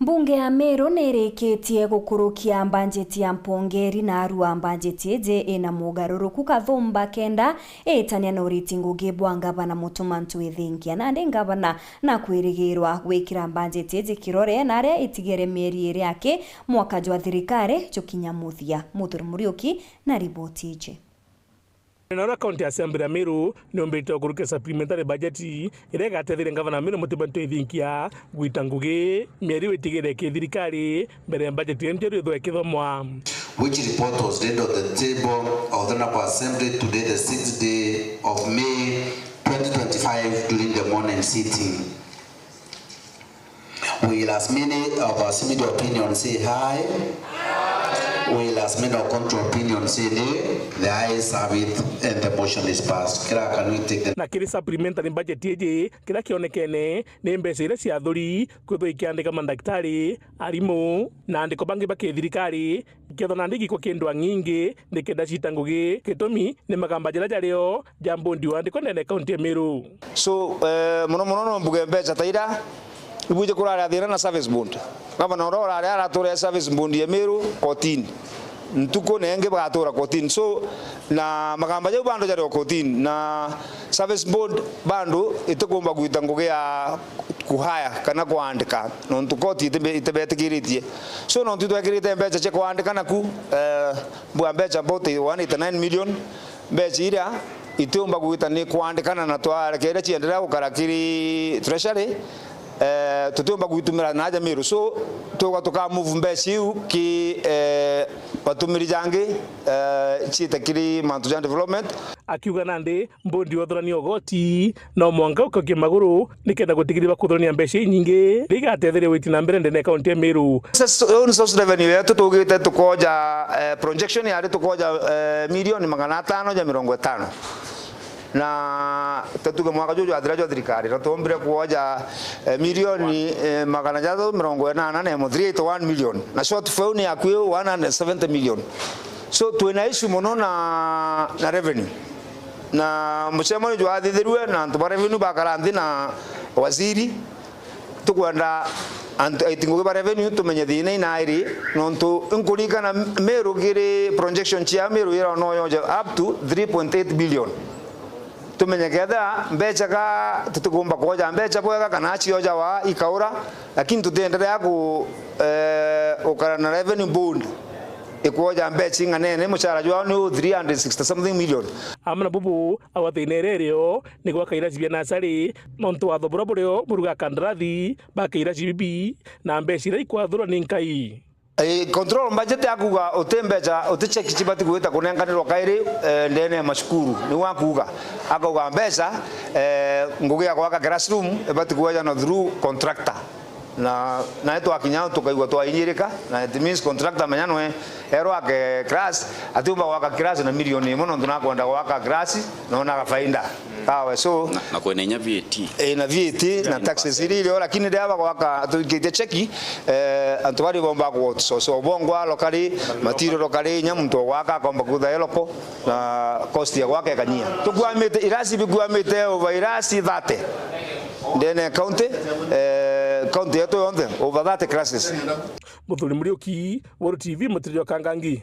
Mbunge ya Meru nĩrĩkĩtie gũkũrũkia mbanjeti ya Mpongeri na arua mbanjeti ĩje ĩna mũgarũrũku kathumba kenda ĩtania na ũriti ngũgĩ bwa ngavana Mũtumantu Ĩthĩngia na ndĩ ngavana na kwĩrĩgĩrwa gwĩkĩra mbanjeti ĩje kĩrore na arĩa itigere mĩeri ĩrĩ yake mwaka jwa thirikari jokinya muthia. Mũthuri Mũriũki na riboti ĩje. Nora County Assembly ya Meru nĩombĩte gũkũrũkia supplementary budget ĩrĩa ĩgateithĩrĩria ngavana Meru Mũtumantu Ĩthĩngia gwĩta ngũgĩ mĩeri ĩtigere kĩthirikari mbere ya budget ĩyo ĩthomwa. Which report was laid on the table of the National Assembly today, the 6th day of May 2025 during the morning sitting. Will as many of our similar opinion say aye? Will as many of contrary opinion say nay? The ayes have it and the motion is passed. Can we take the... Na kiri supplementary budget ĩje kĩrĩa kĩonekene nĩ mbeca iria cia thũri kwĩthwo ikĩandĩka mandagĩtarĩ, arimũ na andĩko bangi bakĩthirikari ikĩethwo na ndĩgĩkwo kĩndũ nyingĩ nĩkenda cita ngũgĩ gĩtũmi nĩ magamba njĩra jarĩo jambo ndiwa andĩko nene kaunti ya Meru. So muno no mbuge mbeca taira ibuje kurara thina na service bond kama na ora aratura service bond ya Meru 14 ntuko nenge bagatura 14 so na magamba je bando jari 14 na service bond bando itugomba gwita ngugi ya kuhaya kana kuandika no ntukoti itebetikiritie so no ntitwekirite mbeca che kuandika naku bwa mbeca bote 189 million mbeca ira itumba gwita ni kuandikana na twarekere chiendelea gukarakiri treasury tutumba guitumira naja Meru so tuka move mbeca iu ki batumiri jange chitakiri mantujan development akiuga nandi mbondi wathorania ogoti no mwanga ukokie maguru nikenda gutigirira kuthorania mbeca nyingi rigatetheria witi na mbere ndene kaunti ya Meru. Source revenue yetu tugite tukoja projection yari tukoja milioni 550 na tatuga mwaka juju athira jo thirikari ratombire kuoja milioni 580 na mo 381 million na shortfall ni akwe 170 million so tuena issue mono na revenue na mchemoni jo athithirwe na ntu revenue bakaranthi na waziri tukwenda itingo ba revenue tumenye thina inairi nontu nkurika na Meru gire projection chia Meru ira no yoja up to 3.8 billion tumenye ketha mbeca ka tutugomba koja mbeca bwega kana chioja wa ikaura lakini tutendelea ku ukara na revenue bond ikuoja mbeca nganene muchara jwa ni 360 something million amana bubu awathinererio ni gwakaira cibia na sari nontu wa thobora buryo muruga kandrathi bakaira cibibi na mbeca ira ikwathura ni nkai. Control budget yakuga utembeja uticheki chibati gwita kunenganirwa kairi ndene mashukuru ni wakuga akauga mbeca ngugi ya gwaka classroom ebati kuja na through contractor na eto akinya tukaigwa twahinyirika na it means contractor manyanwe ero ake class atumba gwaka class na milioni mono tunakwenda gwaka class naona gafainda kawe so na kwenenya VAT na VAT na taxes ilio lakini ndaba gwaka tukite cheki antwari bomba kwa so bongwa lokali matiro lokali nyamuntu gwaka komba kutha eloko na cost ya gwaka kanyia tugwamite irasi bigwamite over irasi 30 ndene county yetu yonde over 30 classes. Mũthuri Mũriũki, Woro TV, Mũtĩrio Kangangi.